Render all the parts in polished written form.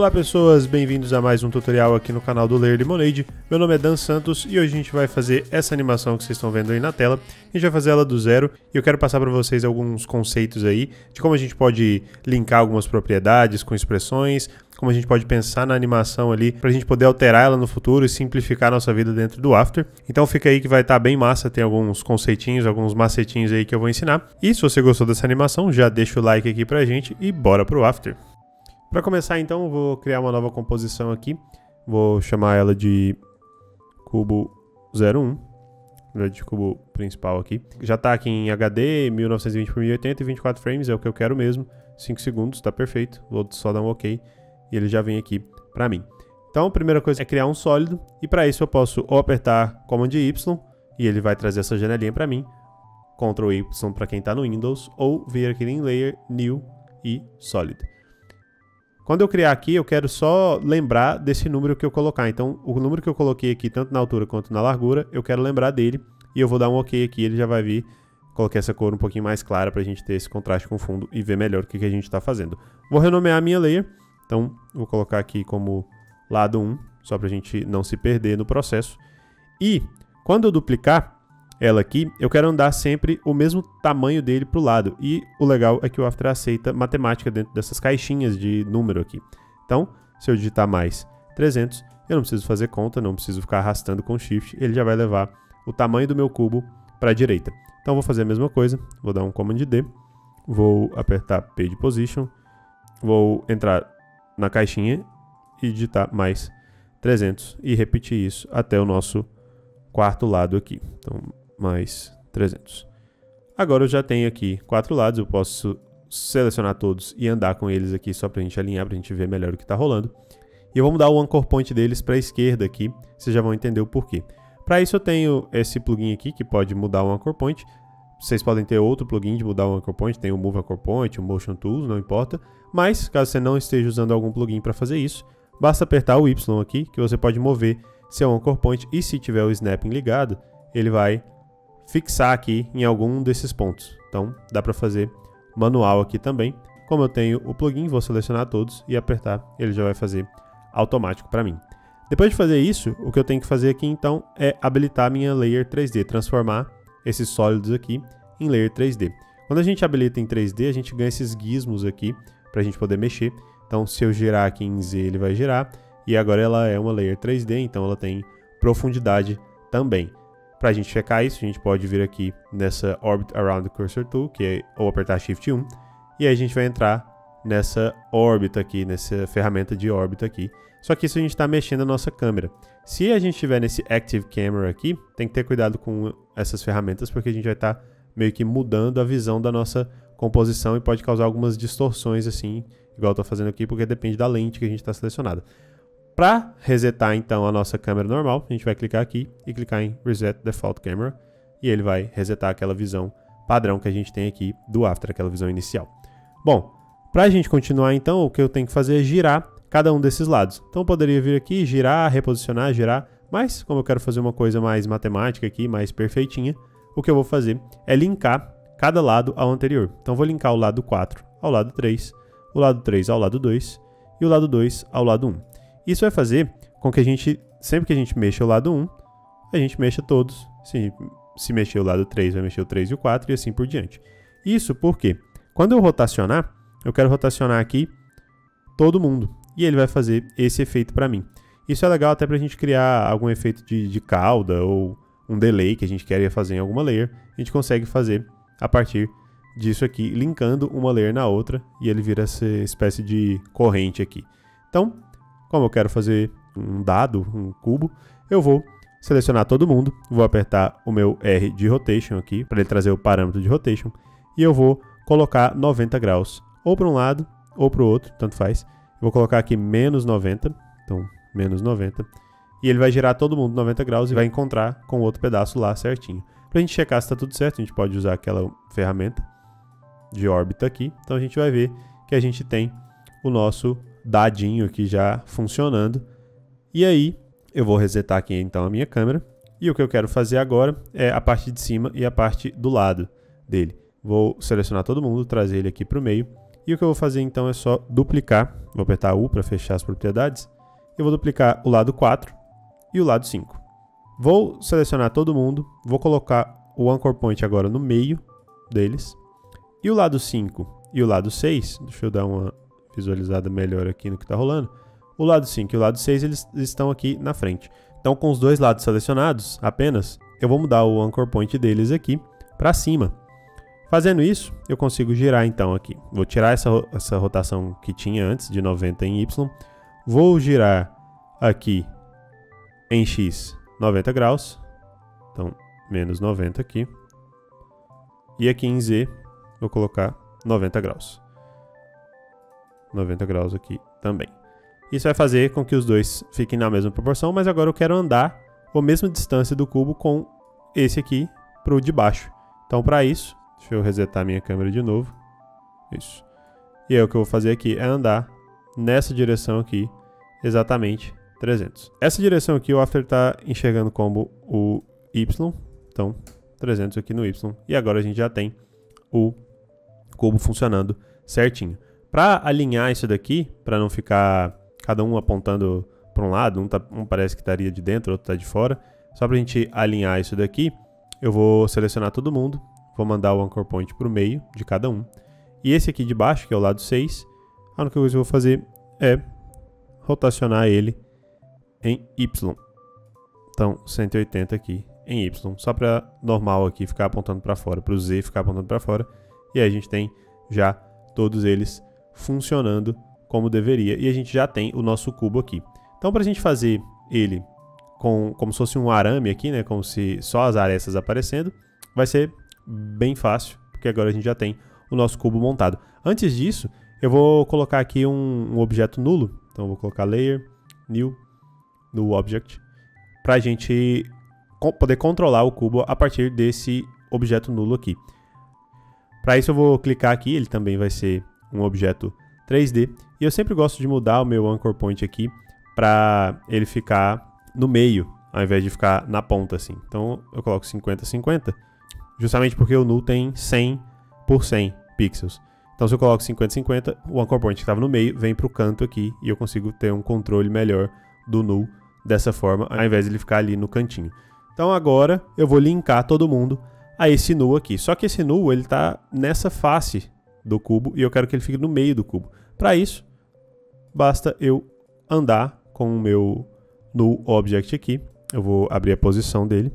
Olá pessoas, bem-vindos a mais um tutorial aqui no canal do Layer Lemonade. Meu nome é Dan Santos e hoje a gente vai fazer essa animação que vocês estão vendo aí na tela. A gente vai fazer ela do zero e eu quero passar para vocês alguns conceitos aí de como a gente pode linkar algumas propriedades com expressões, como a gente pode pensar na animação ali para a gente poder alterar ela no futuro e simplificar a nossa vida dentro do After. Então fica aí que vai estar bem massa, tem alguns conceitinhos, alguns macetinhos aí que eu vou ensinar. E se você gostou dessa animação, já deixa o like aqui pra gente e bora pro After. Para começar então, eu vou criar uma nova composição aqui, vou chamar ela de cubo 01, de cubo principal aqui. Já está aqui em HD, 1920 por 1080 e 24 frames, é o que eu quero mesmo, 5 segundos, tá perfeito, vou só dar um OK e ele já vem aqui para mim. Então a primeira coisa é criar um sólido e para isso eu posso ou apertar Command Y e ele vai trazer essa janelinha para mim, Ctrl Y para quem está no Windows, ou vir aqui em Layer, New e Solid. Quando eu criar aqui, eu quero só lembrar desse número que eu colocar. Então, o número que eu coloquei aqui, tanto na altura quanto na largura, eu quero lembrar dele. E eu vou dar um OK aqui, ele já vai vir. Coloquei essa cor um pouquinho mais clara para a gente ter esse contraste com o fundo e ver melhor o que a gente está fazendo. Vou renomear a minha layer. Então, vou colocar aqui como lado 1, só para a gente não se perder no processo. E, quando eu duplicar ela aqui, eu quero andar sempre o mesmo tamanho dele para o lado. E o legal é que o After aceita matemática dentro dessas caixinhas de número aqui. Então, se eu digitar mais 300, eu não preciso fazer conta, não preciso ficar arrastando com Shift, ele já vai levar o tamanho do meu cubo para a direita. Então, vou fazer a mesma coisa, vou dar um Command D, vou apertar Page Position, vou entrar na caixinha e digitar mais 300 e repetir isso até o nosso quarto lado aqui. Então, mais 300. Agora eu já tenho aqui 4 lados, eu posso selecionar todos e andar com eles aqui só para a gente alinhar, para a gente ver melhor o que está rolando. E eu vou mudar o Anchor Point deles para a esquerda aqui, vocês já vão entender o porquê. Para isso eu tenho esse plugin aqui que pode mudar o Anchor Point. Vocês podem ter outro plugin de mudar o Anchor Point, tem o Move Anchor Point, o Motion Tools, não importa. Mas, caso você não esteja usando algum plugin para fazer isso, basta apertar o Y aqui, que você pode mover seu Anchor Point e se tiver o Snapping ligado, ele vai fixar aqui em algum desses pontos. Então, dá para fazer manual aqui também. Como eu tenho o plugin, vou selecionar todos e apertar, ele já vai fazer automático para mim. Depois de fazer isso, o que eu tenho que fazer aqui então é habilitar a minha Layer 3D, transformar esses sólidos aqui em Layer 3D. Quando a gente habilita em 3D, a gente ganha esses gizmos aqui para a gente poder mexer. Então, se eu girar aqui em Z, ele vai girar. E agora ela é uma Layer 3D, então ela tem profundidade também. Para a gente checar isso, a gente pode vir aqui nessa Orbit Around the Cursor Tool, que é ou apertar Shift 1, e aí a gente vai entrar nessa órbita aqui, nessa ferramenta de órbita aqui. Só que isso a gente está mexendo a nossa câmera. Se a gente estiver nesse Active Camera aqui, tem que ter cuidado com essas ferramentas, porque a gente vai estar meio que mudando a visão da nossa composição e pode causar algumas distorções assim, igual eu estou fazendo aqui, porque depende da lente que a gente está selecionada. Para resetar então a nossa câmera normal, a gente vai clicar aqui e clicar em Reset Default Camera e ele vai resetar aquela visão padrão que a gente tem aqui do After, aquela visão inicial. Bom, para a gente continuar então, o que eu tenho que fazer é girar cada um desses lados. Então eu poderia vir aqui, girar, reposicionar, girar, mas como eu quero fazer uma coisa mais matemática aqui, mais perfeitinha, o que eu vou fazer é linkar cada lado ao anterior. Então eu vou linkar o lado 4 ao lado 3, o lado 3 ao lado 2 e o lado 2 ao lado 1. Isso vai fazer com que a gente, sempre que a gente mexa o lado 1, a gente mexa todos. Se mexer o lado 3, vai mexer o 3 e o 4 e assim por diante. Isso porque, quando eu rotacionar, eu quero rotacionar aqui todo mundo. E ele vai fazer esse efeito para mim. Isso é legal até para a gente criar algum efeito de cauda ou um delay que a gente queria fazer em alguma layer. A gente consegue fazer a partir disso aqui, linkando uma layer na outra. E ele vira essa espécie de corrente aqui. Então, como eu quero fazer um dado, um cubo, eu vou selecionar todo mundo, vou apertar o meu R de Rotation aqui, para ele trazer o parâmetro de Rotation, e eu vou colocar 90 graus, ou para um lado, ou para o outro, tanto faz. Eu vou colocar aqui menos 90, então menos 90, e ele vai girar todo mundo 90 graus e vai encontrar com o outro pedaço lá certinho. Para a gente checar se está tudo certo, a gente pode usar aquela ferramenta de órbita aqui, então a gente vai ver que a gente tem o nosso dadinho aqui já funcionando. E aí eu vou resetar aqui então a minha câmera e o que eu quero fazer agora é a parte de cima e a parte do lado dele. Vou selecionar todo mundo, trazer ele aqui para o meio E o que eu vou fazer então é só duplicar, vou apertar U para fechar as propriedades, eu vou duplicar o lado 4 e o lado 5. Vou selecionar todo mundo, vou colocar o Anchor Point agora no meio deles, e o lado 5 e o lado 6, deixa eu dar uma visualizada melhor aqui no que está rolando, o lado 5 e o lado 6 eles estão aqui na frente. Então com os dois lados selecionados apenas, eu vou mudar o Anchor Point deles aqui para cima. Fazendo isso, eu consigo girar então aqui. Vou tirar essa rotação que tinha antes, de 90 em Y. Vou girar aqui em X 90 graus. Então, menos 90 aqui. E aqui em Z, vou colocar 90 graus. 90 graus aqui também. Isso vai fazer com que os dois fiquem na mesma proporção, mas agora eu quero andar a mesma distância do cubo com esse aqui para o de baixo. Então, para isso, deixa eu resetar minha câmera de novo. Isso. E aí o que eu vou fazer aqui é andar nessa direção aqui, exatamente 300. Essa direção aqui o After está enxergando como o Y. Então, 300 aqui no Y. E agora a gente já tem o cubo funcionando certinho. Para alinhar isso daqui, para não ficar cada um apontando para um lado, um parece que estaria de dentro, outro está de fora. Só para a gente alinhar isso daqui, eu vou selecionar todo mundo. Vou mandar o Anchor Point para o meio de cada um. E esse aqui de baixo, que é o lado 6, a única coisa que eu vou fazer é rotacionar ele em Y. Então, 180 aqui em Y. Só para normal aqui ficar apontando para fora, para o Z ficar apontando para fora. E aí a gente tem já todos eles funcionando como deveria. E a gente já tem o nosso cubo aqui. Então, para a gente fazer ele como se fosse um arame aqui, né? Como se só as arestas aparecendo, vai ser bem fácil, porque agora a gente já tem o nosso cubo montado. Antes disso, eu vou colocar aqui um objeto nulo. Então, eu vou colocar Layer, New Object, para a gente poder controlar o cubo a partir desse objeto nulo aqui. Para isso, eu vou clicar aqui, ele também vai ser um objeto 3D. E eu sempre gosto de mudar o meu Anchor Point aqui para ele ficar no meio, ao invés de ficar na ponta assim. Então, eu coloco 50, 50. Justamente porque o null tem 100 por 100 pixels. Então, se eu coloco 50, 50, o Anchor Point que estava no meio vem para o canto aqui e eu consigo ter um controle melhor do null dessa forma, ao invés de ele ficar ali no cantinho. Então, agora eu vou linkar todo mundo a esse null aqui. Só que esse null ele está nessa face do cubo e eu quero que ele fique no meio do cubo. Para isso, basta eu andar com o meu null object aqui. Eu vou abrir a posição dele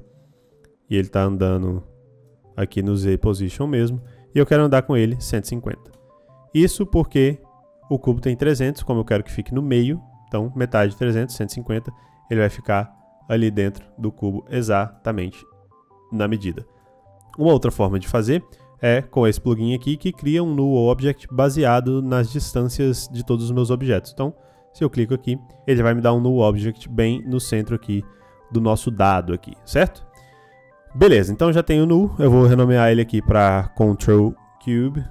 e ele está andando aqui no Z Position mesmo, e eu quero andar com ele 150. Isso porque o cubo tem 300, como eu quero que fique no meio, então metade de 300, 150, ele vai ficar ali dentro do cubo exatamente na medida. Uma outra forma de fazer é com esse plugin aqui, que cria um null object baseado nas distâncias de todos os meus objetos. Então, se eu clico aqui, ele vai me dar um null object bem no centro aqui do nosso dado aqui, certo? Beleza, então já tenho o null, eu vou renomear ele aqui para Control Cube,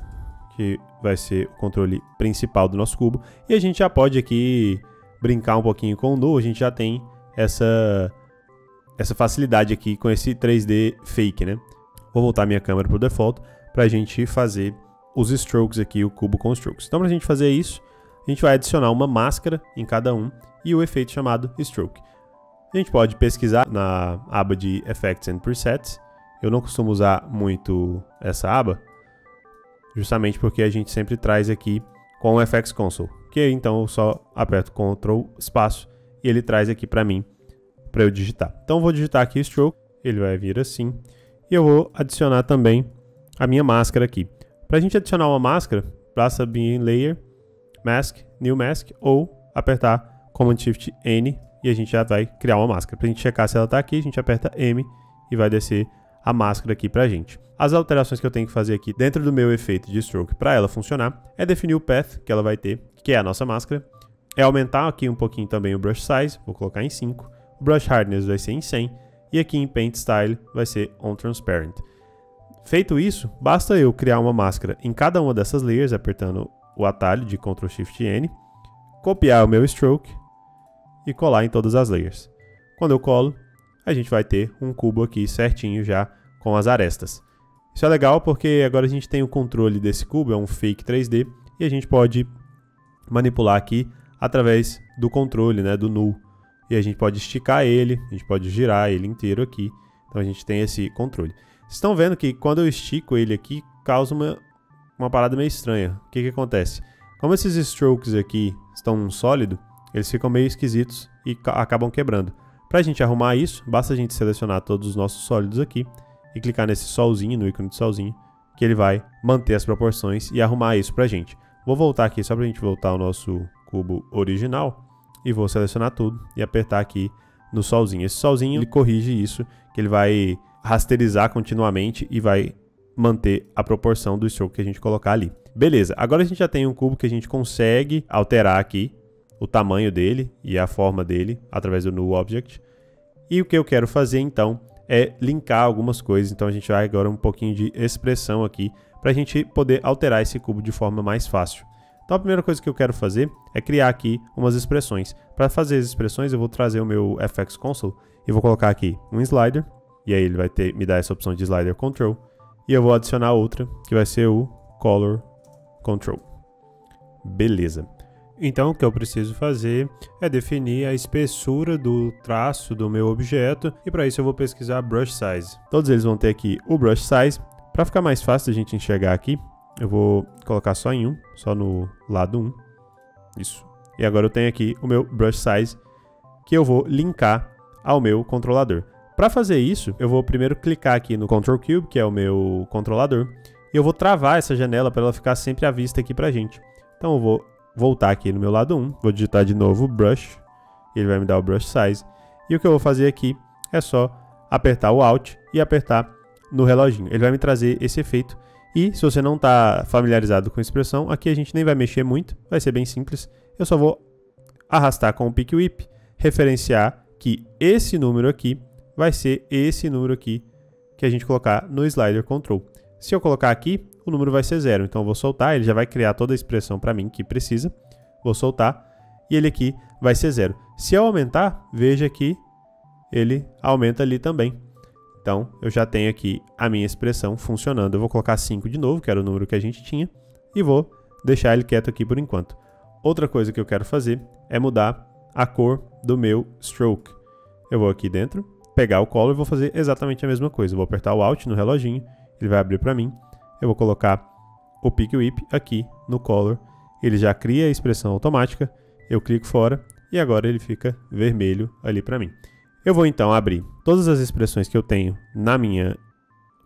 que vai ser o controle principal do nosso cubo. E a gente já pode aqui brincar um pouquinho com o null, a gente já tem essa facilidade aqui com esse 3D fake, né? Vou voltar minha câmera para o default para a gente fazer os strokes aqui, o cubo com strokes. Então, para a gente fazer isso, a gente vai adicionar uma máscara em cada um e o efeito chamado Stroke. A gente pode pesquisar na aba de Effects and Presets. Eu não costumo usar muito essa aba, justamente porque a gente sempre traz aqui com o FX Console, que então eu só aperto Ctrl espaço e ele traz aqui para mim, para eu digitar. Então eu vou digitar aqui Stroke, ele vai vir assim, e eu vou adicionar também a minha máscara aqui. Para a gente adicionar uma máscara, basta vir em Layer, Mask, New Mask, ou apertar Command Shift N, e a gente já vai criar uma máscara. Para a gente checar se ela está aqui, a gente aperta M e vai descer a máscara aqui para a gente. As alterações que eu tenho que fazer aqui dentro do meu efeito de Stroke para ela funcionar é definir o Path que ela vai ter, que é a nossa máscara. É aumentar aqui um pouquinho também o Brush Size, vou colocar em 5. O Brush Hardness vai ser em 100. E aqui em Paint Style vai ser On Transparent. Feito isso, basta eu criar uma máscara em cada uma dessas layers, apertando o atalho de Ctrl Shift N, copiar o meu Stroke e colar em todas as layers. Quando eu colo, a gente vai ter um cubo aqui certinho já com as arestas. Isso é legal porque agora a gente tem o controle desse cubo, é um fake 3D, e a gente pode manipular aqui através do controle, né, do null. E a gente pode esticar ele, a gente pode girar ele inteiro aqui. Então a gente tem esse controle. Vocês estão vendo que quando eu estico ele aqui, causa uma parada meio estranha. O que acontece? Como esses strokes aqui estão sólido, eles ficam meio esquisitos e acabam quebrando. Para a gente arrumar isso, basta a gente selecionar todos os nossos sólidos aqui e clicar nesse solzinho, no ícone de solzinho, que ele vai manter as proporções e arrumar isso pra gente. Vou voltar aqui só pra gente voltar ao nosso cubo original e vou selecionar tudo e apertar aqui no solzinho. Esse solzinho ele corrige isso, que ele vai rasterizar continuamente e vai manter a proporção do stroke que a gente colocar ali. Beleza, agora a gente já tem um cubo que a gente consegue alterar aqui o tamanho dele e a forma dele através do Null Object. E o que eu quero fazer então é linkar algumas coisas. Então a gente vai agora um pouquinho de expressão aqui para a gente poder alterar esse cubo de forma mais fácil. Então a primeira coisa que eu quero fazer é criar aqui umas expressões. Para fazer as expressões eu vou trazer o meu FX Console e vou colocar aqui um slider. E aí ele vai me dar essa opção de Slider Control. E eu vou adicionar outra que vai ser o Color Control. Beleza. Então o que eu preciso fazer é definir a espessura do traço do meu objeto e para isso eu vou pesquisar Brush Size. Todos eles vão ter aqui o Brush Size. Para ficar mais fácil a gente enxergar aqui, eu vou colocar só em um, só no lado 1. Isso. E agora eu tenho aqui o meu Brush Size que eu vou linkar ao meu controlador. Para fazer isso, eu vou primeiro clicar aqui no Control Cube, que é o meu controlador, e eu vou travar essa janela para ela ficar sempre à vista aqui pra gente. Então eu vou voltar aqui no meu lado 1, vou digitar de novo Brush, e ele vai me dar o Brush Size. E o que eu vou fazer aqui é só apertar o Alt e apertar no reloginho. Ele vai me trazer esse efeito. E se você não está familiarizado com a expressão, aqui a gente nem vai mexer muito, vai ser bem simples. Eu só vou arrastar com o Pick Whip, referenciar que esse número aqui vai ser esse número aqui que a gente colocar no Slider Control. Se eu colocar aqui, o número vai ser 0. Então eu vou soltar, ele já vai criar toda a expressão para mim que precisa. Vou soltar e ele aqui vai ser 0. Se eu aumentar, veja que ele aumenta ali também. Então eu já tenho aqui a minha expressão funcionando. Eu vou colocar 5 de novo, que era o número que a gente tinha, e vou deixar ele quieto aqui por enquanto. Outra coisa que eu quero fazer é mudar a cor do meu stroke. Eu vou aqui dentro, pegar o color e vou fazer exatamente a mesma coisa. Eu vou apertar o Alt no reloginho, ele vai abrir para mim. Eu vou colocar o Pick Whip aqui no color, ele já cria a expressão automática, eu clico fora e agora ele fica vermelho ali para mim. Eu vou então abrir todas as expressões que eu tenho na minha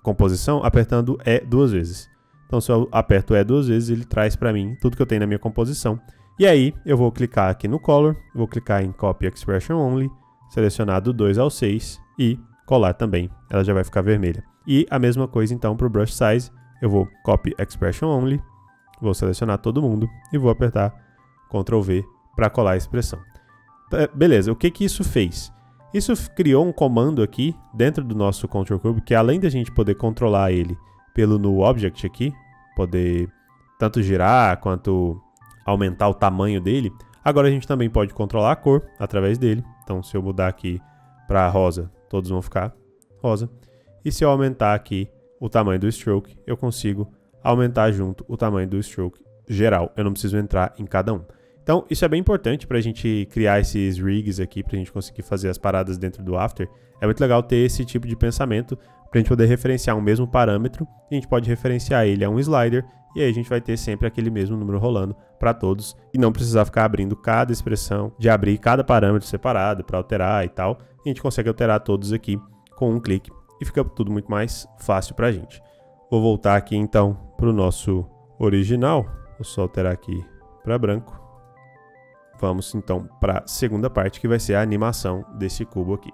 composição apertando E duas vezes. Então se eu aperto E duas vezes, ele traz para mim tudo que eu tenho na minha composição. E aí eu vou clicar aqui no color, vou clicar em Copy Expression Only, selecionar do 2 ao 6 e colar também, ela já vai ficar vermelha. E a mesma coisa então para o Brush Size, eu vou Copy Expression Only, vou selecionar todo mundo e vou apertar Ctrl V para colar a expressão. Beleza, o que isso fez? Isso criou um comando aqui dentro do nosso Control Cube que além de a gente poder controlar ele pelo Null Object aqui, poder tanto girar quanto aumentar o tamanho dele, agora a gente também pode controlar a cor através dele. Então se eu mudar aqui para rosa, todos vão ficar rosa. E se eu aumentar aqui o tamanho do stroke, eu consigo aumentar junto o tamanho do stroke geral. Eu não preciso entrar em cada um. Então, isso é bem importante para a gente criar esses rigs aqui, para a gente conseguir fazer as paradas dentro do After. É muito legal ter esse tipo de pensamento para a gente poder referenciar um mesmo parâmetro. E a gente pode referenciar ele a um slider e aí a gente vai ter sempre aquele mesmo número rolando para todos e não precisar ficar abrindo cada expressão, de abrir cada parâmetro separado para alterar e tal. A gente consegue alterar todos aqui com um clique e fica tudo muito mais fácil para a gente. Vou voltar aqui então para o nosso original. Vou só alterar aqui para branco. Vamos então para a segunda parte, que vai ser a animação desse cubo aqui.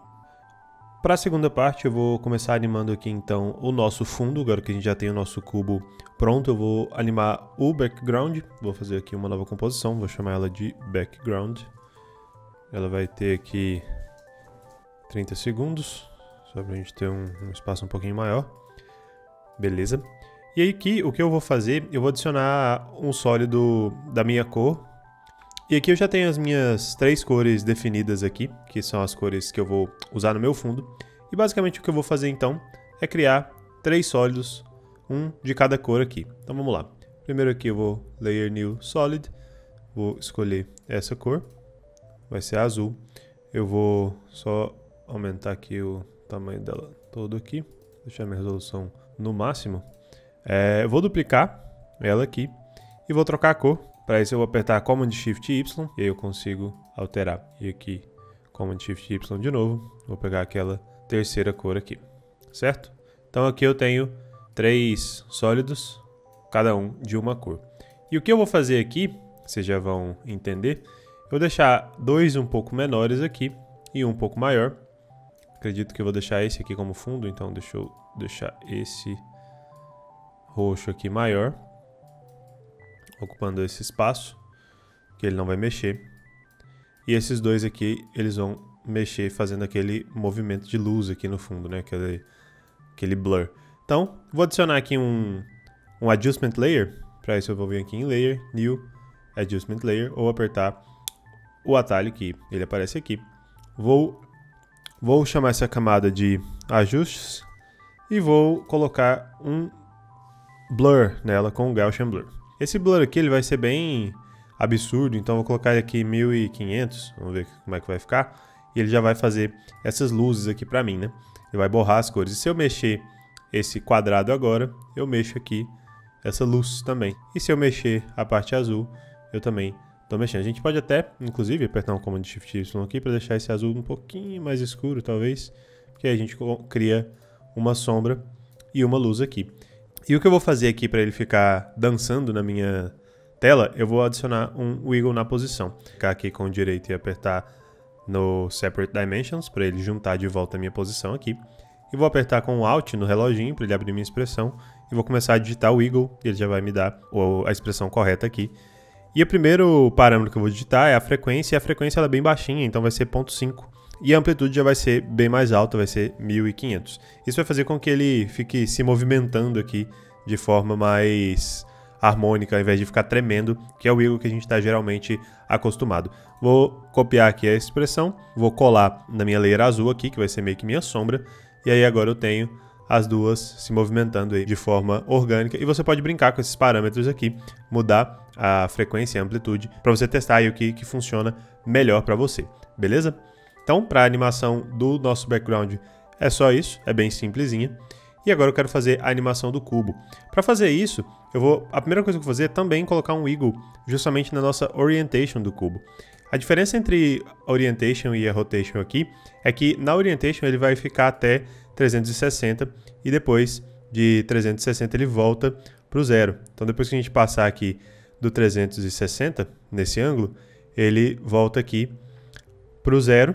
Para a segunda parte eu vou começar animando aqui então o nosso fundo. Agora que a gente já tem o nosso cubo pronto, eu vou animar o background. Vou fazer aqui uma nova composição, vou chamar ela de background. Ela vai ter aqui 30 segundos, só para a gente ter um espaço um pouquinho maior. Beleza. E aí aqui o que eu vou fazer, eu vou adicionar um sólido da minha cor. E aqui eu já tenho as minhas 3 cores definidas aqui, que são as cores que eu vou usar no meu fundo. E basicamente o que eu vou fazer então é criar 3 sólidos, um de cada cor aqui. Então vamos lá. Primeiro aqui eu vou Layer New Solid, vou escolher essa cor, vai ser azul. Eu vou só aumentar aqui o tamanho dela todo aqui, deixar minha resolução no máximo. Eu vou duplicar ela aqui e vou trocar a cor. Para isso eu vou apertar Command Shift Y e aí eu consigo alterar. E aqui Command Shift Y de novo, vou pegar aquela terceira cor aqui, certo? Então aqui eu tenho 3 sólidos, cada um de uma cor. E o que eu vou fazer aqui, vocês já vão entender, eu vou deixar 2 um pouco menores aqui e um pouco maior. Acredito que eu vou deixar esse aqui como fundo, então deixa eu deixar esse roxo aqui maior, ocupando esse espaço, que ele não vai mexer. E esses dois aqui, eles vão mexer fazendo aquele movimento de luz aqui no fundo, né? Aquele blur. Então, vou adicionar aqui um Adjustment Layer. Para isso eu vou vir aqui em Layer, New, Adjustment Layer, ou apertar o atalho que ele aparece aqui. Vou chamar essa camada de Ajustes e vou colocar um Blur nela com o Gaussian Blur. Esse Blur aqui ele vai ser bem absurdo, então vou colocar aqui 1500, vamos ver como é que vai ficar. E ele já vai fazer essas luzes aqui para mim, né? Ele vai borrar as cores. E se eu mexer esse quadrado agora, eu mexo aqui essa luz também. E se eu mexer a parte azul, eu também estou mexendo. A gente pode até, inclusive, apertar um Command Shift Y aqui para deixar esse azul um pouquinho mais escuro, talvez. Porque aí a gente cria uma sombra e uma luz aqui. E o que eu vou fazer aqui para ele ficar dançando na minha tela, eu vou adicionar um Wiggle na posição. Ficar aqui com o direito e apertar no Separate Dimensions, para ele juntar de volta a minha posição aqui. E vou apertar com o Alt no reloginho, para ele abrir minha expressão. E vou começar a digitar o Wiggle, e ele já vai me dar a expressão correta aqui. E o primeiro parâmetro que eu vou digitar é a frequência, e a frequência ela é bem baixinha, então vai ser 0.5. E a amplitude já vai ser bem mais alta, vai ser 1500. Isso vai fazer com que ele fique se movimentando aqui de forma mais harmônica, ao invés de ficar tremendo, que é o wiggle que a gente está geralmente acostumado. Vou copiar aqui a expressão, vou colar na minha layer azul aqui, que vai ser meio que minha sombra, e aí agora eu tenho as duas se movimentando aí de forma orgânica. E você pode brincar com esses parâmetros aqui, mudar a frequência e a amplitude, para você testar aí o que funciona melhor para você, beleza? Então, para a animação do nosso background é só isso, é bem simplesinha. E agora eu quero fazer a animação do cubo. Para fazer isso, a primeira coisa que eu vou fazer é também colocar um wiggle justamente na nossa orientation do cubo. A diferença entre a orientation e a rotation aqui é que na orientation ele vai ficar até 360 e depois de 360 ele volta para o zero. Então depois que a gente passar aqui do 360 nesse ângulo, ele volta aqui para o zero.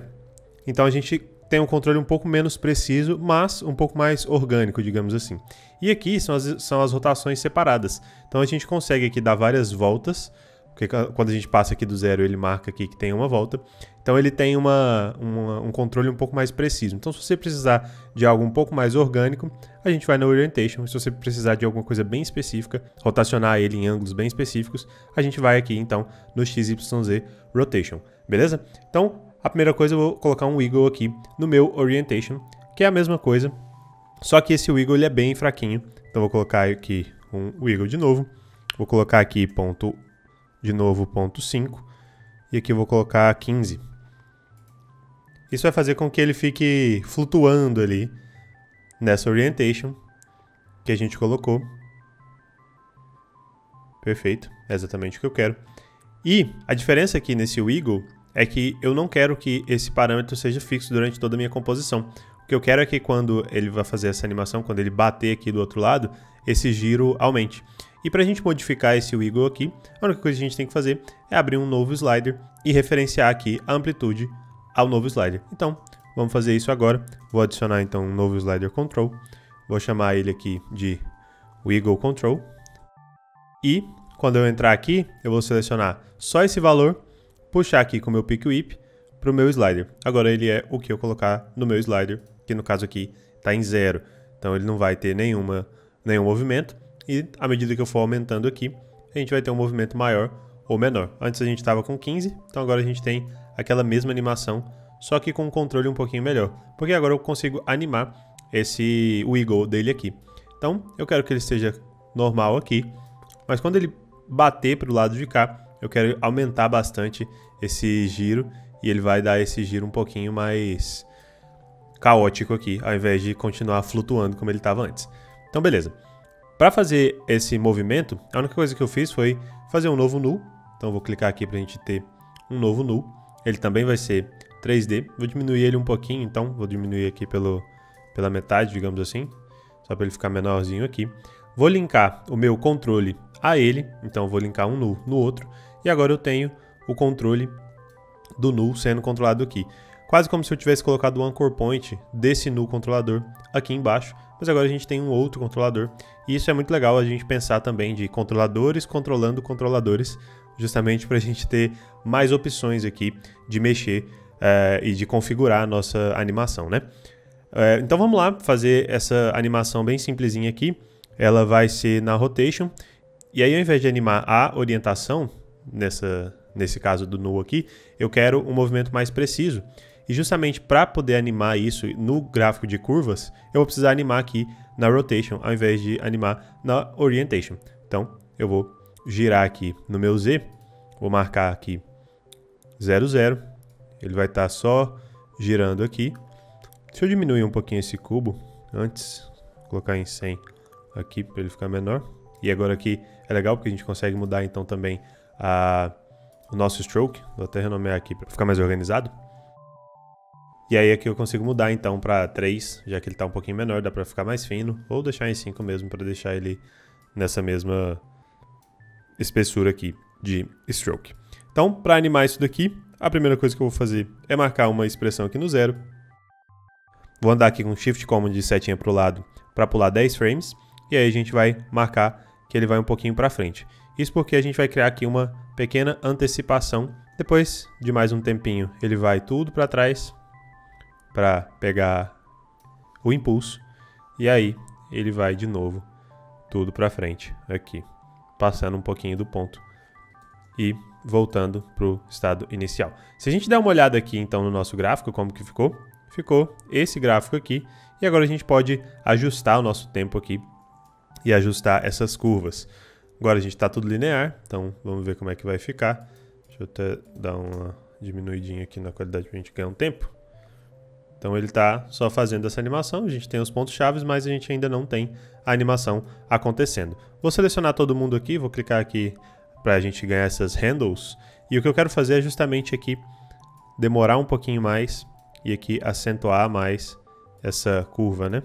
Então a gente tem um controle um pouco menos preciso, mas um pouco mais orgânico, digamos assim. E aqui são as rotações separadas. Então a gente consegue aqui dar várias voltas, porque quando a gente passa aqui do zero, ele marca aqui que tem uma volta. Então ele tem um controle um pouco mais preciso. Então se você precisar de algo um pouco mais orgânico, a gente vai na Orientation. Se você precisar de alguma coisa bem específica, rotacionar ele em ângulos bem específicos, a gente vai aqui então no XYZ Rotation, beleza? Então a primeira coisa eu vou colocar um wiggle aqui no meu Orientation, que é a mesma coisa, só que esse wiggle ele é bem fraquinho. Então vou colocar aqui um wiggle de novo, vou colocar aqui ponto 5 e aqui eu vou colocar 15. Isso vai fazer com que ele fique flutuando ali nessa Orientation que a gente colocou. Perfeito, é exatamente o que eu quero. E a diferença aqui nesse wiggle é que eu não quero que esse parâmetro seja fixo durante toda a minha composição. O que eu quero é que quando ele vai fazer essa animação, quando ele bater aqui do outro lado, esse giro aumente. E para a gente modificar esse wiggle aqui, a única coisa que a gente tem que fazer é abrir um novo slider e referenciar aqui a amplitude ao novo slider. Então, vamos fazer isso agora. Vou adicionar então um novo slider control. Vou chamar ele aqui de wiggle control. E quando eu entrar aqui, eu vou selecionar só esse valor, puxar aqui com o meu pick whip para o meu slider. Agora ele é o que eu colocar no meu slider, que no caso aqui está em 0. Então ele não vai ter nenhum movimento. E à medida que eu for aumentando aqui, a gente vai ter um movimento maior ou menor. Antes a gente estava com 15, então agora a gente tem aquela mesma animação, só que com um controle um pouquinho melhor. Porque agora eu consigo animar esse wiggle dele aqui. Então eu quero que ele esteja normal aqui. Mas quando ele bater para o lado de cá, eu quero aumentar bastante esse giro e ele vai dar esse giro um pouquinho mais caótico aqui, ao invés de continuar flutuando como ele estava antes. Então, beleza. Para fazer esse movimento, a única coisa que eu fiz foi fazer um novo null. Então, eu vou clicar aqui para a gente ter um novo null. Ele também vai ser 3D. Vou diminuir ele um pouquinho, então. Vou diminuir aqui pela metade, digamos assim. Só para ele ficar menorzinho aqui. Vou linkar o meu controle a ele. Então, eu vou linkar um null no outro. E agora eu tenho o controle do null sendo controlado aqui. Quase como se eu tivesse colocado o anchor point desse null controlador aqui embaixo. Mas agora a gente tem um outro controlador. E isso é muito legal a gente pensar também de controladores controlando controladores. Justamente para a gente ter mais opções aqui de mexer e de configurar a nossa animação, né? Então vamos lá fazer essa animação bem simplesinha aqui. Ela vai ser na rotation. E aí ao invés de animar a orientação, nesse caso do null aqui, eu quero um movimento mais preciso. E justamente para poder animar isso no gráfico de curvas, eu vou precisar animar aqui na rotation, ao invés de animar na orientation. Então, eu vou girar aqui no meu Z, vou marcar aqui 0, 0. Ele vai estar só girando aqui. Deixa eu diminuir um pouquinho esse cubo antes, colocar em 100 aqui para ele ficar menor. E agora aqui é legal porque a gente consegue mudar então também o nosso stroke. Vou até renomear aqui para ficar mais organizado. E aí aqui eu consigo mudar então para 3, já que ele está um pouquinho menor, dá para ficar mais fino. Ou deixar em 5 mesmo para deixar ele nessa mesma espessura aqui de stroke. Então, para animar isso daqui, a primeira coisa que eu vou fazer é marcar uma expressão aqui no 0. Vou andar aqui com Shift Command de setinha para o lado para pular 10 frames. E aí a gente vai marcar que ele vai um pouquinho para frente. Isso porque a gente vai criar aqui uma pequena antecipação. Depois de mais um tempinho, ele vai tudo para trás para pegar o impulso. E aí ele vai de novo tudo para frente aqui, passando um pouquinho do ponto e voltando para o estado inicial. Se a gente der uma olhada aqui então no nosso gráfico, como que ficou? Ficou esse gráfico aqui. E agora a gente pode ajustar o nosso tempo aqui e ajustar essas curvas. Agora a gente está tudo linear, então vamos ver como é que vai ficar. Deixa eu até dar uma diminuidinha aqui na qualidade para a gente ganhar um tempo. Então ele está só fazendo essa animação, a gente tem os pontos chaves, mas a gente ainda não tem a animação acontecendo. Vou selecionar todo mundo aqui, vou clicar aqui para a gente ganhar essas handles. E o que eu quero fazer é justamente aqui demorar um pouquinho mais e aqui acentuar mais essa curva, né?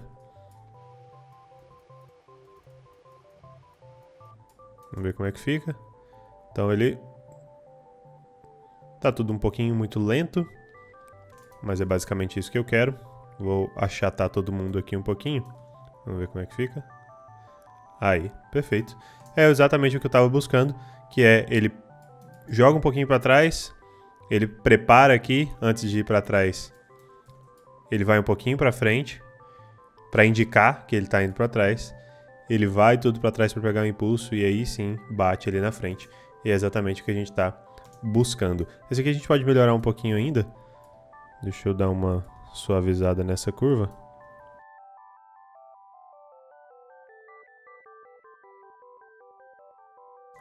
Vamos ver como é que fica. Então ele tá tudo um pouquinho muito lento, mas é basicamente isso que eu quero. Vou achatar todo mundo aqui um pouquinho. Vamos ver como é que fica. Aí, perfeito. É exatamente o que eu estava buscando, que é ele joga um pouquinho para trás, ele prepara aqui antes de ir para trás. Ele vai um pouquinho para frente para indicar que ele está indo para trás. Ele vai tudo para trás para pegar o impulso e aí sim bate ali na frente. E é exatamente o que a gente está buscando. Esse aqui a gente pode melhorar um pouquinho ainda. Deixa eu dar uma suavizada nessa curva.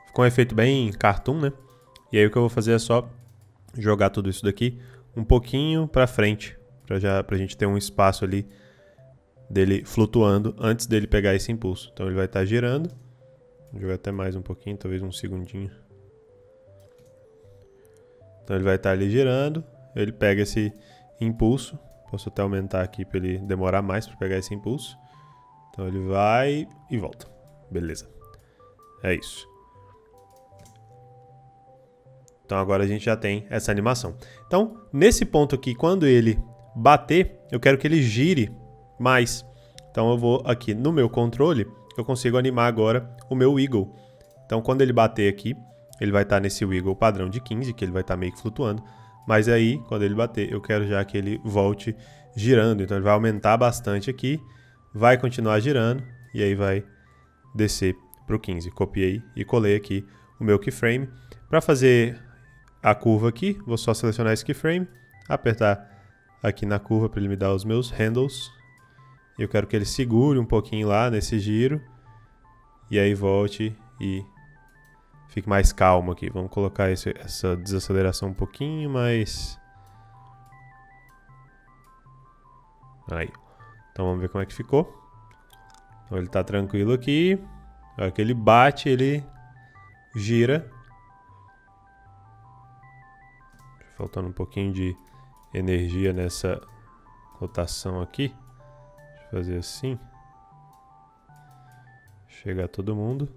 Ficou um efeito bem cartoon, né? E aí o que eu vou fazer é só jogar tudo isso daqui um pouquinho para frente, pra gente ter um espaço ali dele flutuando antes dele pegar esse impulso. Então ele vai estar girando. Vou jogar até mais um pouquinho, talvez um segundinho. Então ele vai estar ali girando, ele pega esse impulso. Posso até aumentar aqui para ele demorar mais para pegar esse impulso. Então ele vai e volta. Beleza. É isso. Então agora a gente já tem essa animação. Então, nesse ponto aqui, quando ele bater, eu quero que ele gire mais. Então eu vou aqui no meu controle, eu consigo animar agora o meu wiggle. Então quando ele bater aqui, ele vai estar nesse wiggle padrão de 15, que ele vai estar meio que flutuando. Mas aí, quando ele bater, eu quero já que ele volte girando. Então ele vai aumentar bastante aqui, vai continuar girando e aí vai descer para o 15. Copiei e colei aqui o meu keyframe. Para fazer a curva aqui, vou só selecionar esse keyframe, apertar aqui na curva para ele me dar os meus handles. Eu quero que ele segure um pouquinho lá nesse giro e aí volte e fique mais calmo aqui. Vamos colocar essa desaceleração um pouquinho mais... Aí. Então vamos ver como é que ficou. Então ele tá tranquilo aqui. Na hora que ele bate, ele gira. Faltando um pouquinho de energia nessa rotação aqui. Deixa eu fazer assim. Chegar todo mundo.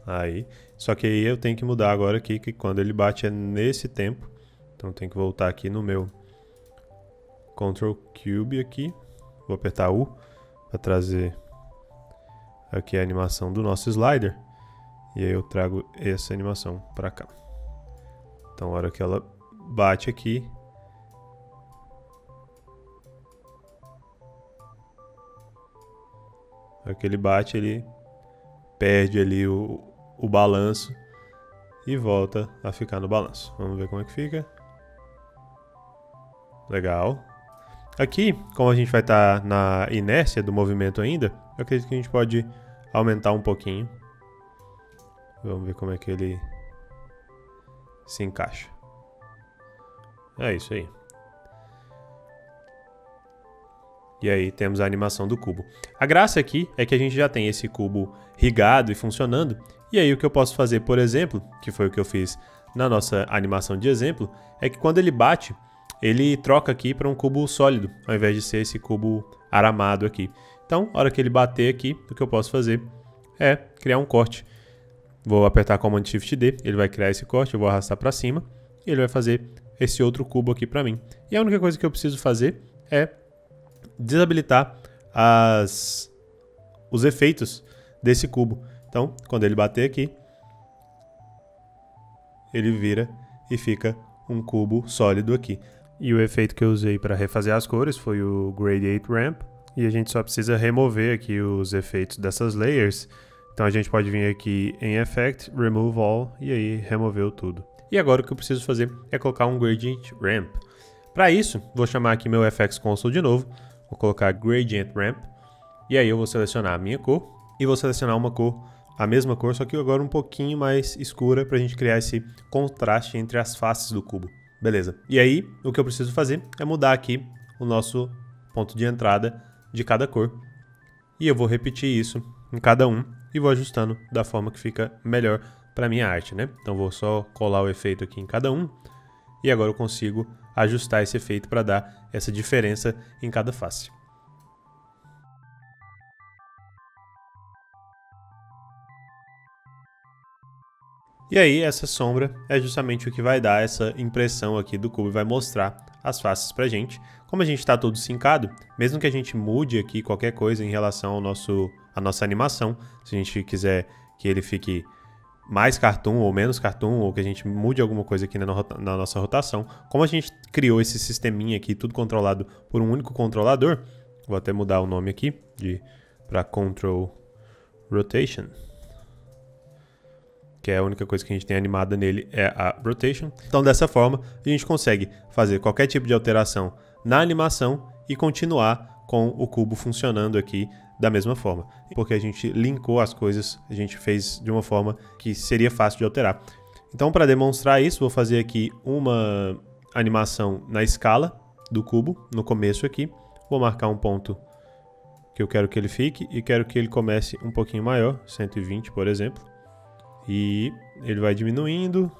Aí. Só que aí eu tenho que mudar agora aqui, que quando ele bate é nesse tempo. Então tem que voltar aqui no meu Ctrl Cube aqui. Vou apertar U para trazer aqui a animação do nosso slider. E aí eu trago essa animação para cá. Então a hora que ela bate aqui, a hora que ele bate, ele perde ali o balanço e volta a ficar no balanço. Vamos ver como é que fica. Legal. Aqui, como a gente vai estar na inércia do movimento ainda, eu acredito que a gente pode aumentar um pouquinho. Vamos ver como é que ele se encaixa. É isso aí. E aí temos a animação do cubo. A graça aqui é que a gente já tem esse cubo rigado e funcionando. E aí o que eu posso fazer, por exemplo, que foi o que eu fiz na nossa animação de exemplo, é que quando ele bate, ele troca aqui para um cubo sólido, ao invés de ser esse cubo aramado aqui. Então, na hora que ele bater aqui, o que eu posso fazer é criar um corte. Vou apertar Command Shift D, ele vai criar esse corte, eu vou arrastar para cima e ele vai fazer esse outro cubo aqui para mim. E a única coisa que eu preciso fazer é desabilitar os efeitos desse cubo. Então, quando ele bater aqui, ele vira e fica um cubo sólido aqui. E o efeito que eu usei para refazer as cores foi o Gradiate Ramp. E a gente só precisa remover aqui os efeitos dessas layers. Então a gente pode vir aqui em Effect, Remove All, e aí removeu tudo. E agora o que eu preciso fazer é colocar um Gradient Ramp. Para isso, vou chamar aqui meu FX Console de novo. Vou colocar Gradient Ramp. E aí eu vou selecionar a minha cor. E vou selecionar uma cor, a mesma cor, só que agora um pouquinho mais escura para a gente criar esse contraste entre as faces do cubo. Beleza. E aí, o que eu preciso fazer é mudar aqui o nosso ponto de entrada de cada cor. E eu vou repetir isso em cada um e vou ajustando da forma que fica melhor para minha arte, né? Então vou só colar o efeito aqui em cada um e agora eu consigo ajustar esse efeito para dar essa diferença em cada face. E aí essa sombra é justamente o que vai dar essa impressão aqui do cubo e vai mostrar as faces pra gente. Como a gente está todo sincado, mesmo que a gente mude aqui qualquer coisa em relação ao à nossa animação, se a gente quiser que ele fique mais cartoon ou menos cartoon, ou que a gente mude alguma coisa aqui na nossa rotação, como a gente criou esse sisteminha aqui, tudo controlado por um único controlador, vou até mudar o nome aqui para Control Rotation, que é a única coisa que a gente tem animada nele é a Rotation. Então dessa forma a gente consegue fazer qualquer tipo de alteração na animação e continuar com o cubo funcionando aqui da mesma forma. Porque a gente linkou as coisas, a gente fez de uma forma que seria fácil de alterar. Então para demonstrar isso, vou fazer aqui uma animação na escala do cubo, no começo aqui. Vou marcar um ponto que eu quero que ele fique e quero que ele comece um pouquinho maior, 120 por exemplo. E ele vai diminuindo,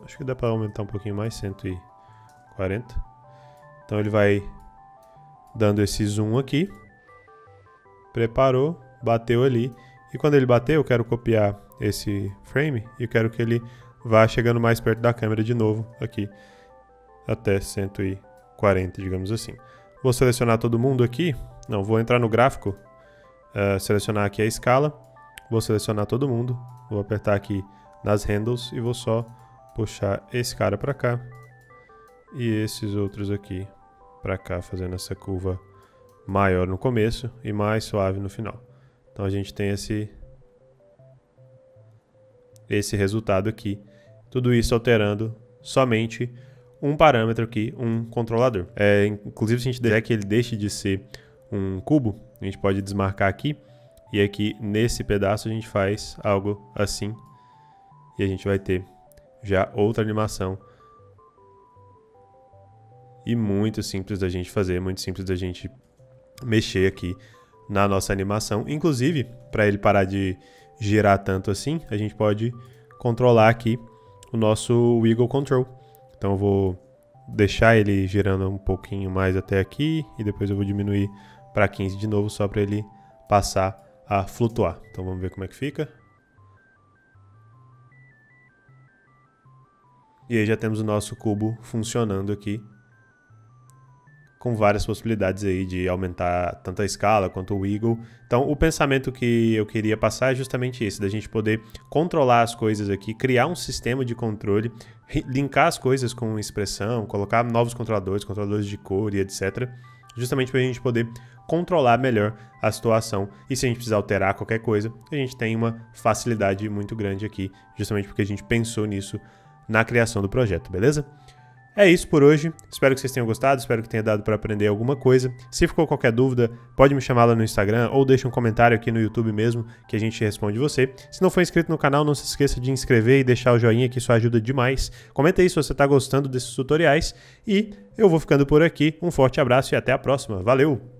acho que dá para aumentar um pouquinho mais, 140. Então ele vai dando esse zoom aqui, preparou, bateu ali, e quando ele bater eu quero copiar esse frame e eu quero que ele vá chegando mais perto da câmera de novo aqui, até 140, digamos assim. Vou selecionar todo mundo aqui, não, vou entrar no gráfico, selecionar aqui a escala, vou selecionar todo mundo. Vou apertar aqui nas handles e vou só puxar esse cara para cá e esses outros aqui para cá, fazendo essa curva maior no começo e mais suave no final. Então a gente tem esse resultado aqui. Tudo isso alterando somente um parâmetro aqui, um controlador. Inclusive, se a gente quiser que ele deixe de ser um cubo, a gente pode desmarcar aqui E aqui nesse pedaço a gente faz algo assim. E a gente vai ter já outra animação. E muito simples da gente fazer, muito simples da gente mexer aqui na nossa animação. Inclusive, para ele parar de girar tanto assim, a gente pode controlar aqui o nosso Wiggle Control. Então eu vou deixar ele girando um pouquinho mais até aqui e depois eu vou diminuir para 15 de novo só para ele passar a flutuar. Então vamos ver como é que fica. E aí já temos o nosso cubo funcionando aqui, com várias possibilidades aí de aumentar tanto a escala quanto o wiggle. Então o pensamento que eu queria passar é justamente esse, da gente poder controlar as coisas aqui, criar um sistema de controle, linkar as coisas com expressão, colocar novos controladores de cor e etc. Justamente para a gente poder controlar melhor a situação. E se a gente precisar alterar qualquer coisa, a gente tem uma facilidade muito grande aqui, justamente porque a gente pensou nisso na criação do projeto, beleza? É isso por hoje, espero que vocês tenham gostado, espero que tenha dado para aprender alguma coisa. Se ficou qualquer dúvida, pode me chamar lá no Instagram ou deixa um comentário aqui no YouTube mesmo que a gente responde você. Se não for inscrito no canal, não se esqueça de inscrever e deixar o joinha que isso ajuda demais. Comenta aí se você está gostando desses tutoriais e eu vou ficando por aqui. Um forte abraço e até a próxima. Valeu!